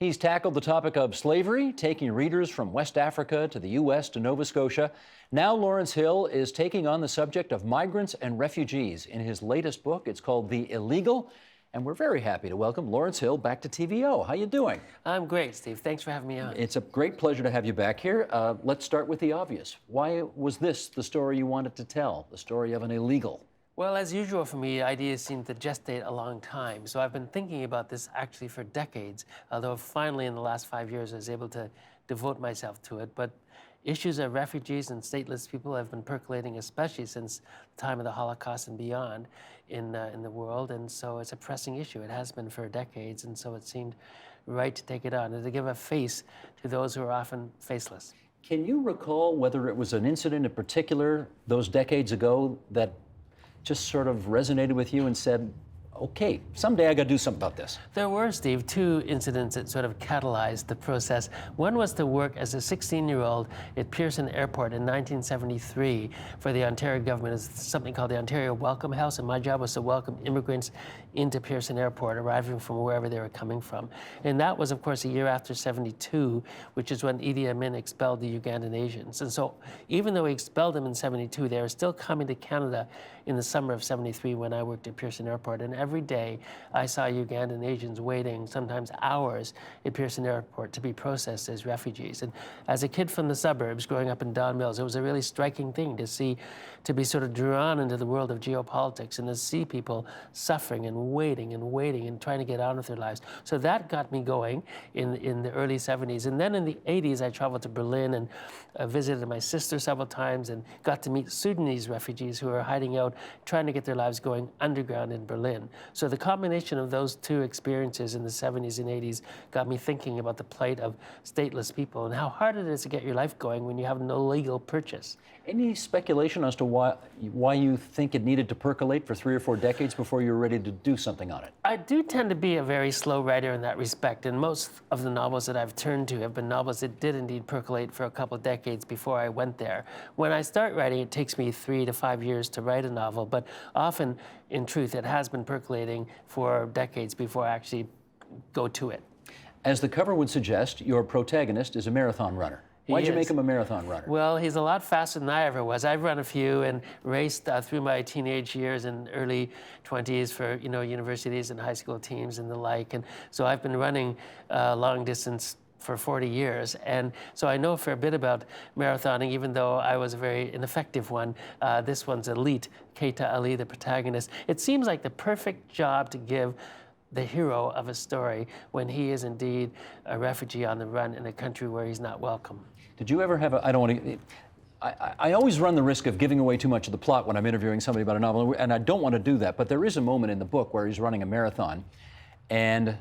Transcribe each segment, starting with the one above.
He's tackled the topic of slavery, taking readers from West Africa to the U.S. to Nova Scotia. Now Lawrence Hill is taking on the subject of migrants and refugees. In his latest book, it's called The Illegal. And we're very happy to welcome Lawrence Hill back to TVO. How you doing? I'm great, Steve. Thanks for having me on. It's a great pleasure to have you back here. Let's start with the obvious. Why was this the story you wanted to tell, the story of an illegal? Well, as usual for me, ideas seem to gestate a long time. So I've been thinking about this actually for decades, although finally in the last 5 years I was able to devote myself to it. But issues of refugees and stateless people have been percolating, especially since the time of the Holocaust and beyond in the world. And so it's a pressing issue. It has been for decades. And so it seemed right to take it on and to give a face to those who are often faceless. Can you recall whether it was an incident in particular those decades ago that just sort of resonated with you and said, okay, someday I got to do something about this? There were, Steve, two incidents that sort of catalyzed the process. One was to work as a 16-year-old at Pearson Airport in 1973 for the Ontario government. It's something called the Ontario Welcome House, and my job was to welcome immigrants into Pearson Airport, arriving from wherever they were coming from. And that was, of course, a year after 72, which is when Idi Amin expelled the Ugandan Asians. And so even though he expelled them in 72, they were still coming to Canada in the summer of 73 when I worked at Pearson Airport. And every day I saw Ugandan Asians waiting, sometimes hours, at Pearson Airport to be processed as refugees. And as a kid from the suburbs growing up in Don Mills, it was a really striking thing to see, to be sort of drawn into the world of geopolitics and to see people suffering and waiting and trying to get on with their lives. So that got me going in the early 70s. And then in the 80s, I traveled to Berlin and visited my sister several times and got to meet Sudanese refugees who are hiding out, trying to get their lives going underground in Berlin. So the combination of those two experiences in the 70s and 80s got me thinking about the plight of stateless people and how hard it is to get your life going when you have no legal purchase. Any speculation as to why you think it needed to percolate for 3 or 4 decades before you were ready to do something on it? I do tend to be a very slow writer in that respect, and most of the novels that I've turned to have been novels that did indeed percolate for a couple of decades before I went there. When I start writing, it takes me 3 to 5 years to write a novel, but often, in truth, it has been percolating for decades before I actually go to it. As the cover would suggest, your protagonist is a marathon runner. Why'd you make him a marathon runner? Well, he's a lot faster than I ever was. I've run a few and raced through my teenage years and early 20s for universities and high school teams and the like. And so I've been running long distance for 40 years. And so I know a fair bit about marathoning, even though I was a very ineffective one. This one's elite, Keita Ali, the protagonist. It seems like the perfect job to give the hero of a story when he is indeed a refugee on the run in a country where he's not welcome. Did you ever have I don't want to, I always run the risk of giving away too much of the plot when I'm interviewing somebody about a novel, and I don't want to do that, but there is a moment in the book where he's running a marathon, and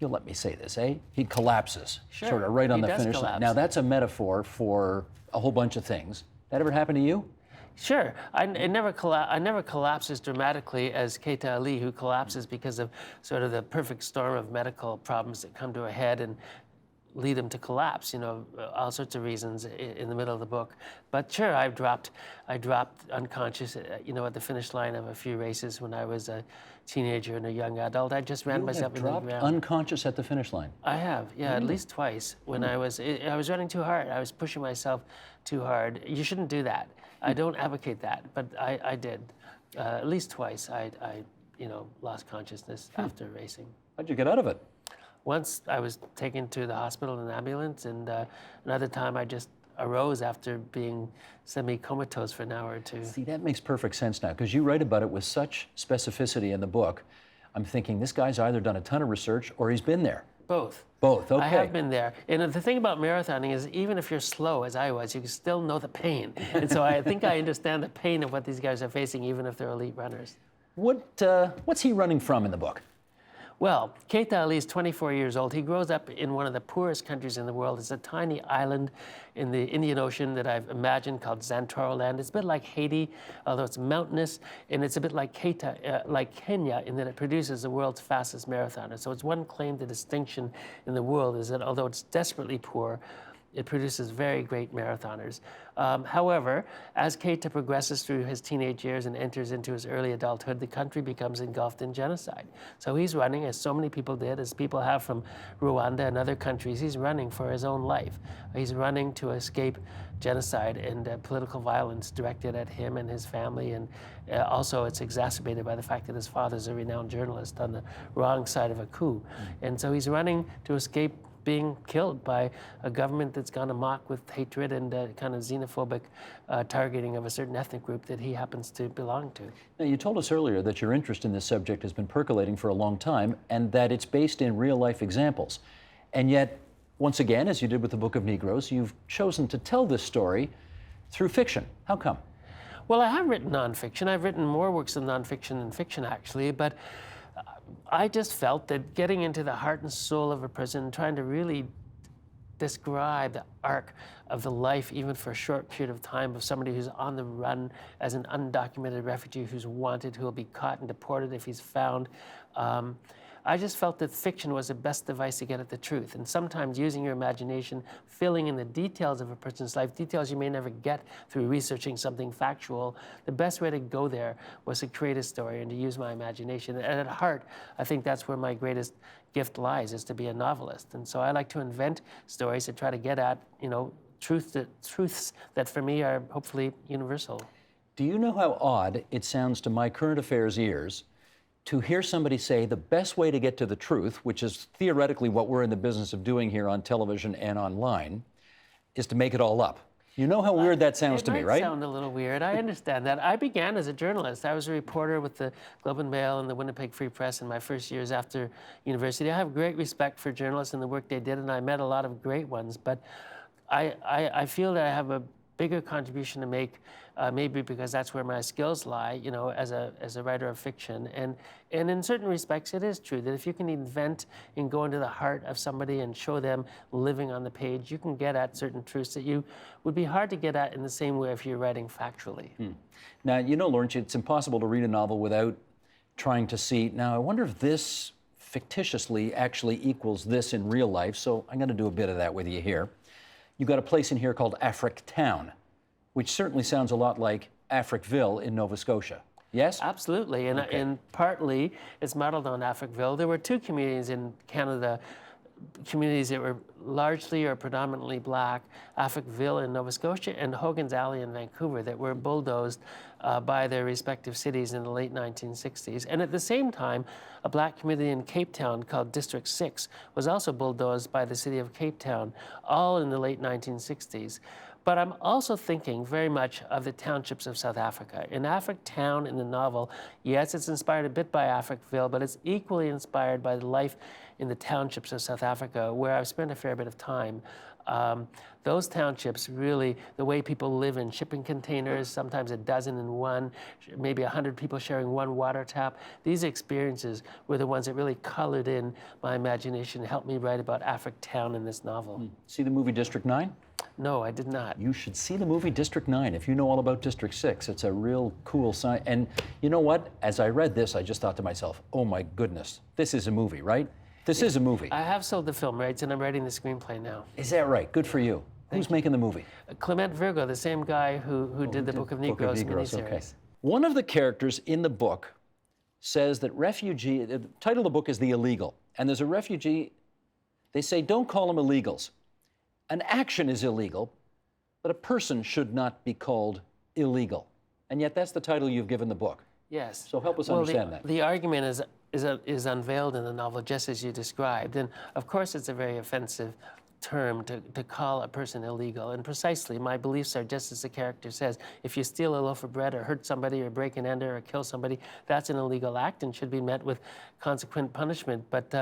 you'll let me say this, He collapses, sure, sort of right on the finish collapse. line. Now, that's a metaphor for a whole bunch of things. That ever happened to you? Sure. I never collapse as dramatically as Keita Ali, who collapses because of sort of the perfect storm of medical problems that come to a head and lead him to collapse, all sorts of reasons in the middle of the book. But sure, I dropped unconscious, at the finish line of a few races when I was a teenager and a young adult. I just ran myself into the ground. Unconscious at the finish line? I have, yeah, at least twice. When I was running too hard. I was pushing myself too hard. You shouldn't do that. I don't advocate that, but I did. At least twice I lost consciousness after racing. How'd you get out of it? Once I was taken to the hospital in an ambulance, and another time I just arose after being semi-comatose for an hour or two. See, that makes perfect sense now, because you write about it with such specificity in the book. I'm thinking this guy's either done a ton of research or he's been there. Both. Both, okay. I have been there. And the thing about marathoning is even if you're slow, as I was, you can still know the pain. And so I think I understand the pain of what these guys are facing, even if they're elite runners. What's he running from in the book? Well, Keita Ali is 24 years old. He grows up in one of the poorest countries in the world. It's a tiny island in the Indian Ocean that I've imagined called Xanthoro Land. It's a bit like Haiti, although it's mountainous, and it's a bit like like Kenya in that it produces the world's fastest marathoner. So it's one claim to distinction in the world is that although it's desperately poor, it produces very great marathoners. However, as Keita progresses through his teenage years and enters into his early adulthood, the country becomes engulfed in genocide. So he's running, as so many people did, as people have from Rwanda and other countries, he's running for his own life. He's running to escape genocide and political violence directed at him and his family, and also it's exacerbated by the fact that his father's a renowned journalist on the wrong side of a coup. And so he's running to escape being killed by a government that's gone amok with hatred and kind of xenophobic targeting of a certain ethnic group that he happens to belong to. Now, you told us earlier that your interest in this subject has been percolating for a long time and that it's based in real-life examples. And yet, once again, as you did with the Book of Negroes, you've chosen to tell this story through fiction. How come? Well, I have written nonfiction. I've written more works of nonfiction than fiction, actually, but I just felt that getting into the heart and soul of a person, trying to really describe the arc of the life, even for a short period of time, of somebody who's on the run as an undocumented refugee who's wanted, who will be caught and deported if he's found. I just felt that fiction was the best device to get at the truth. And sometimes using your imagination, filling in the details of a person's life, details you may never get through researching something factual, the best way to go there was to create a story and to use my imagination. And at heart, I think that's where my greatest gift lies, is to be a novelist. And so I like to invent stories to try to get at, truths that for me are hopefully universal. Do you know how odd it sounds to my current affairs ears to hear somebody say the best way to get to the truth, which is theoretically what we're in the business of doing here on television and online, is to make it all up? You know how weird that sounds to me, right? It might sound a little weird. I understand that. I began as a journalist. I was a reporter with the Globe and Mail and the Winnipeg Free Press in my first years after university. I have great respect for journalists and the work they did, and I met a lot of great ones. But I feel that I have a bigger contribution to make, maybe because that's where my skills lie, as a writer of fiction. And in certain respects, it is true that if you can invent and go into the heart of somebody and show them living on the page, you can get at certain truths that you would be hard to get at in the same way if you're writing factually. Now, Lawrence, it's impossible to read a novel without trying to see, now I wonder if this fictitiously actually equals this in real life, so I'm going to do a bit of that with you here. You've got a place in here called Africtown, which certainly sounds a lot like Africville in Nova Scotia. Yes? Absolutely, and partly it's modeled on Africville. There were two communities in Canada, communities that were largely or predominantly black, Africville in Nova Scotia and Hogan's Alley in Vancouver, that were bulldozed by their respective cities in the late 1960s. And at the same time, a black community in Cape Town called District 6 was also bulldozed by the city of Cape Town, all in the late 1960s. But I'm also thinking very much of the townships of South Africa. In Africtown, in the novel, yes, it's inspired a bit by Africville, but it's equally inspired by the life in the townships of South Africa, where I've spent a fair bit of time. Those townships, really, the way people live in shipping containers, sometimes a dozen in one, maybe 100 people sharing one water tap, these experiences were the ones that really colored in my imagination and helped me write about Africtown in this novel. See the movie District 9? No, I did not. You should see the movie District 9 if you know all about District 6. It's a real cool sign. And you know what? As I read this, I just thought to myself, oh my goodness, this is a movie, right? This is a movie. I have sold the film rights, and I'm writing the screenplay now. Is that right? Good for you. Who's making the movie? Clement Virgo, the same guy who did the Book of Negroes miniseries. Okay. One of the characters in the book says that the title of the book is The Illegal. And there's a refugee, they say, don't call them illegals. An action is illegal, but a person should not be called illegal. And yet that's the title you've given the book. Yes. So help us understand that. The argument is unveiled in the novel just as you described. And of course it's a very offensive term to call a person illegal. And precisely, my beliefs are just as the character says. If you steal a loaf of bread or hurt somebody or break and enter or kill somebody, that's an illegal act and should be met with consequent punishment. But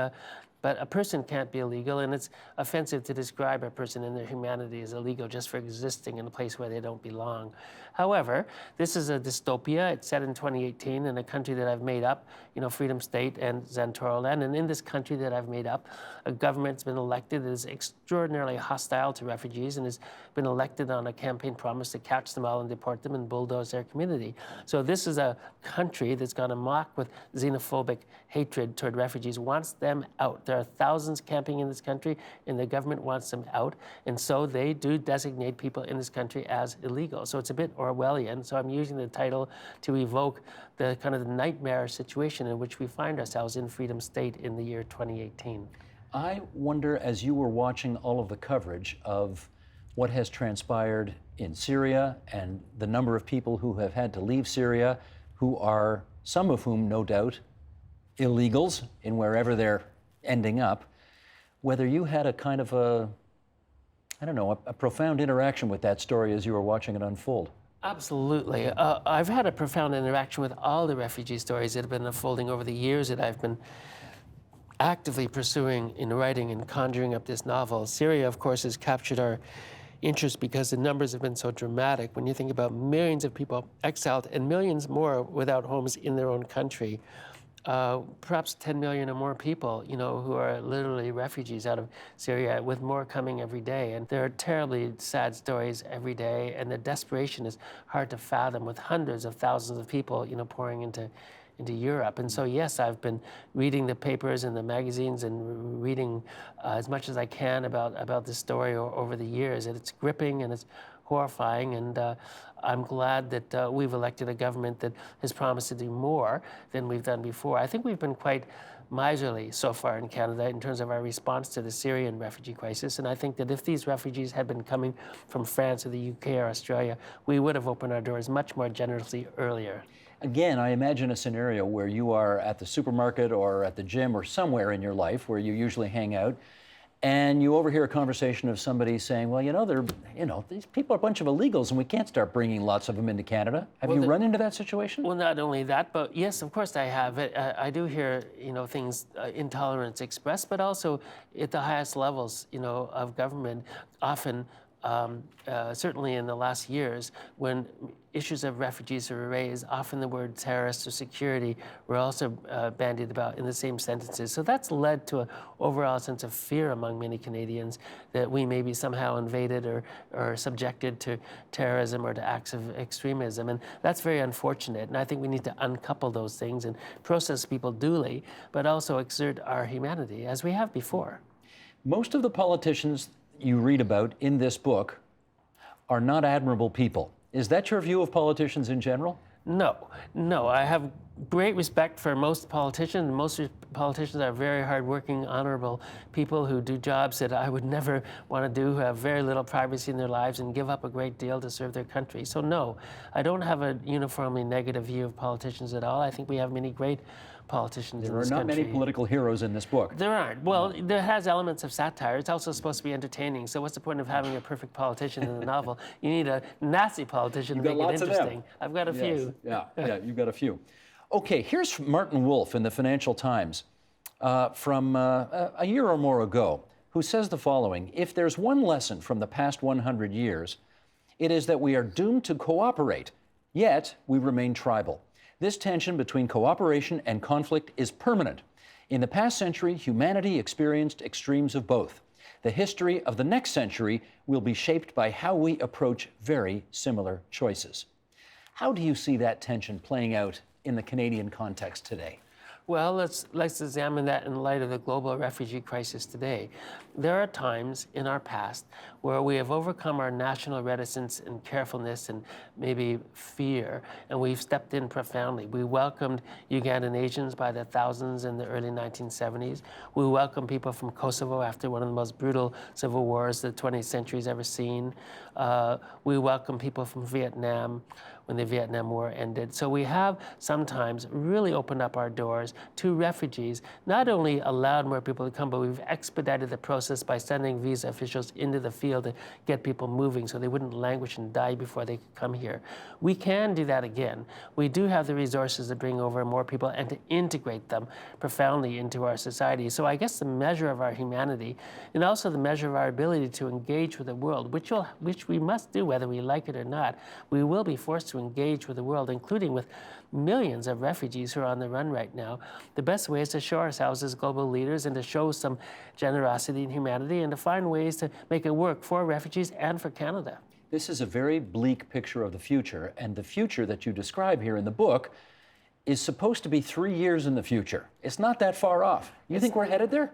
a person can't be illegal, and it's offensive to describe a person in their humanity as illegal just for existing in a place where they don't belong. However, this is a dystopia. It's set in 2018 in a country that I've made up, Freedom State and Xantoroland. And in this country that I've made up, a government's been elected that is extraordinarily hostile to refugees and has been elected on a campaign promise to catch them all and deport them and bulldoze their community. So this is a country that's gone amok with xenophobic hatred toward refugees, wants them out. There are thousands camping in this country, and the government wants them out. And so they do designate people in this country as illegal. So it's a bit Orwellian. So I'm using the title to evoke the kind of the nightmare situation in which we find ourselves in Freedom State in the year 2018. I wonder, as you were watching all of the coverage of what has transpired in Syria and the number of people who have had to leave Syria, who are, some of whom, no doubt, illegals in wherever they're ending up, whether you had a kind of a, I don't know, a profound interaction with that story as you were watching it unfold. Absolutely. I've had a profound interaction with all the refugee stories that have been unfolding over the years that I've been actively pursuing in writing and conjuring up this novel. Syria, of course, has captured our interest because the numbers have been so dramatic. When you think about millions of people exiled and millions more without homes in their own country, perhaps 10 million or more people, who are literally refugees out of Syria, with more coming every day. And there are terribly sad stories every day, and the desperation is hard to fathom, with hundreds of thousands of people, pouring into Europe. And so, yes, I've been reading the papers and the magazines and reading as much as I can about this story over the years. And it's gripping and it's horrifying. And I'm glad that we've elected a government that has promised to do more than we've done before. I think we've been quite miserly so far in Canada in terms of our response to the Syrian refugee crisis. And I think that if these refugees had been coming from France or the UK or Australia, we would have opened our doors much more generously earlier. Again, I imagine a scenario where you are at the supermarket or at the gym or somewhere in your life where you usually hang out, and you overhear a conversation of somebody saying, well, these people are a bunch of illegals and we can't start bringing lots of them into Canada. Have you run into that situation? Well, not only that, but yes, of course I have. I do hear, things, intolerance expressed, but also at the highest levels, of government, often, certainly in the last years, when issues of refugees are raised, often the word terrorist or security were also bandied about in the same sentences. So that's led to an overall sense of fear among many Canadians that we may be somehow invaded or subjected to terrorism or to acts of extremism. And that's very unfortunate. And I think we need to uncouple those things and process people duly, but also exert our humanity as we have before. Most of the politicians you read about in this book are not admirable people. Is that your view of politicians in general? No. I have great respect for most politicians. Most politicians are very hardworking, honorable people who do jobs that I would never want to do, who have very little privacy in their lives and give up a great deal to serve their country. So no, I don't have a uniformly negative view of politicians at all. I think we have many great politicians in this country. There are not many political heroes in this book. There aren't. Well, there has elements of satire. It's also supposed to be entertaining. So what's the point of having a perfect politician in the novel? You need a nasty politician to make it interesting. I've got a few. Yeah, you've got a few. Okay, here's Martin Wolf in the Financial Times from a year or more ago, who says the following: if there's one lesson from the past 100 years, it is that we are doomed to cooperate, yet we remain tribal. This tension between cooperation and conflict is permanent. In the past century, humanity experienced extremes of both. The history of the next century will be shaped by how we approach very similar choices. How do you see that tension playing out in the Canadian context today? Well, let's examine that in light of the global refugee crisis today. There are times in our past where we have overcome our national reticence and carefulness and maybe fear, and we've stepped in profoundly. We welcomed Ugandan Asians by the thousands in the early 1970s. We welcomed people from Kosovo after one of the most brutal civil wars the 20th century's ever seen. We welcomed people from Vietnam when the Vietnam War ended. So we have sometimes really opened up our doors to refugees, not only allowed more people to come, but we've expedited the process by sending visa officials into the field to get people moving so they wouldn't languish and die before they could come here. We can do that again. We do have the resources to bring over more people and to integrate them profoundly into our society. So I guess the measure of our humanity and also the measure of our ability to engage with the world, which we must do whether we like it or not, we will be forced to engage with the world, including with millions of refugees who are on the run right now. The best way is to show ourselves as global leaders and to show some generosity and humanity and to find ways to make it work for refugees and for Canada. This is a very bleak picture of the future, and the future that you describe here in the book is supposed to be 3 years in the future. It's not that far off. You think we're headed there?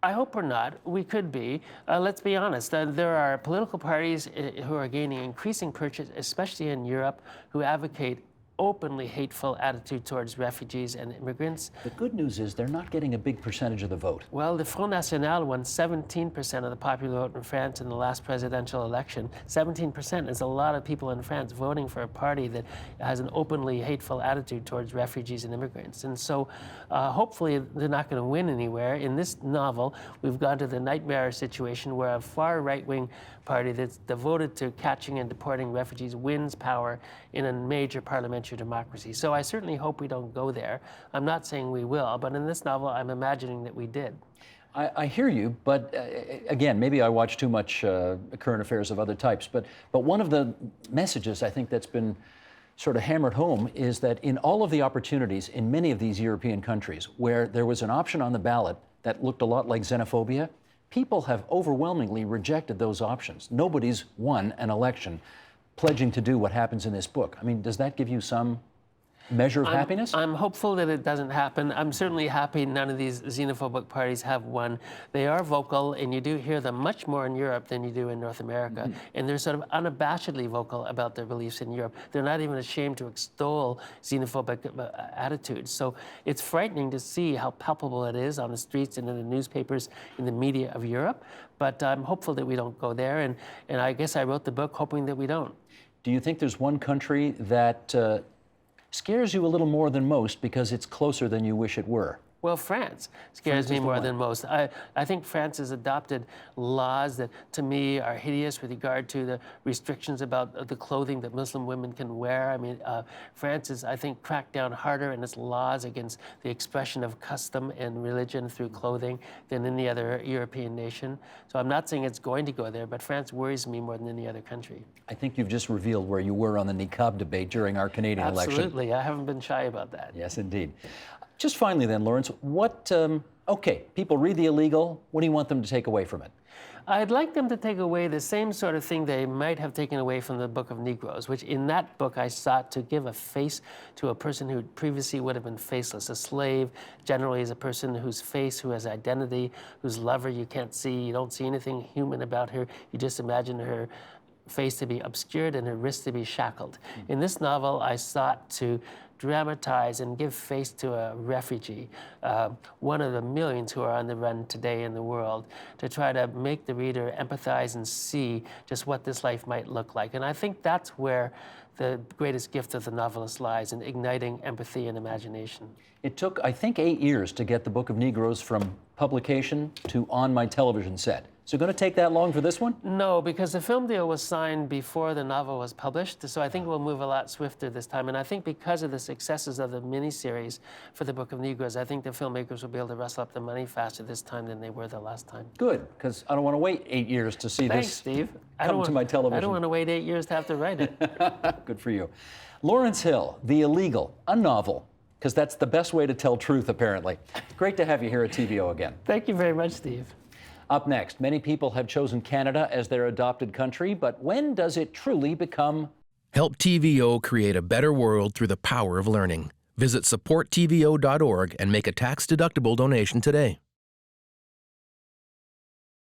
I hope we're not. We could be. Let's be honest. There are political parties who are gaining increasing purchase, especially in Europe, who advocate openly hateful attitude towards refugees and immigrants. The good news is they're not getting a big percentage of the vote. Well, the Front National won 17% of the popular vote in France in the last presidential election. 17% is a lot of people in France voting for a party that has an openly hateful attitude towards refugees and immigrants. And so hopefully they're not going to win anywhere. In this novel, we've gone to the nightmare situation where a far right-wing party that's devoted to catching and deporting refugees wins power in a major parliamentary democracy. So I certainly hope we don't go there. I'm not saying we will, but in this novel, I'm imagining that we did. I hear you, but again, maybe I watch too much current affairs of other types, but one of the messages I think that's been sort of hammered home is that in all of the opportunities in many of these European countries where there was an option on the ballot that looked a lot like xenophobia, people have overwhelmingly rejected those options. Nobody's won an election pledging to do what happens in this book. I mean, does that give you some measure of happiness? I'm hopeful that it doesn't happen. I'm certainly happy none of these xenophobic parties have won. They are vocal, and you do hear them much more in Europe than you do in North America. And they're sort of unabashedly vocal about their beliefs in Europe. They're not even ashamed to extol xenophobic attitudes. So it's frightening to see how palpable it is on the streets and in the newspapers, in the media of Europe. But I'm hopeful that we don't go there. And I guess I wrote the book hoping that we don't. Do you think there's one country that scares you a little more than most because it's closer than you wish it were? Well, France scares me more than most. I think France has adopted laws that, to me, are hideous with regard to the restrictions about the clothing that Muslim women can wear. I mean, France has, I think, cracked down harder in its laws against the expression of custom and religion through clothing than any other European nation. So I'm not saying it's going to go there, but France worries me more than any other country. I think you've just revealed where you were on the niqab debate during our Canadian election. Absolutely. I haven't been shy about that. Yes, indeed. Just finally then, Lawrence, what, okay, people read The Illegal. What do you want them to take away from it? I'd like them to take away the same sort of thing they might have taken away from the Book of Negroes, which in that book I sought to give a face to a person who previously would have been faceless. A slave generally is a person whose face, who has identity, whose lover you can't see. You don't see anything human about her. You just imagine her face to be obscured and her wrists to be shackled. In this novel, I sought to dramatize and give face to a refugee, one of the millions who are on the run today in the world, to try to make the reader empathize and see just what this life might look like. And I think that's where the greatest gift of the novelist lies, in igniting empathy and imagination. It took, I think, 8 years to get the Book of Negroes from publication to on my television set. Is it going to take that long for this one? No, because the film deal was signed before the novel was published, so I think we'll move a lot swifter this time. And I think because of the successes of the miniseries for the Book of Negroes, I think the filmmakers will be able to rustle up the money faster this time than they were the last time. Good, because I don't want to wait 8 years to see Thanks, this Steve. come to my television. I don't want to wait 8 years to have to write it. Good for you. Lawrence Hill, The Illegal, a novel, because that's the best way to tell truth, apparently. Great to have you here at TVO again. Thank you very much, Steve. Up next, many people have chosen Canada as their adopted country, but when does it truly become? Help TVO create a better world through the power of learning. Visit supporttvo.org and make a tax-deductible donation today.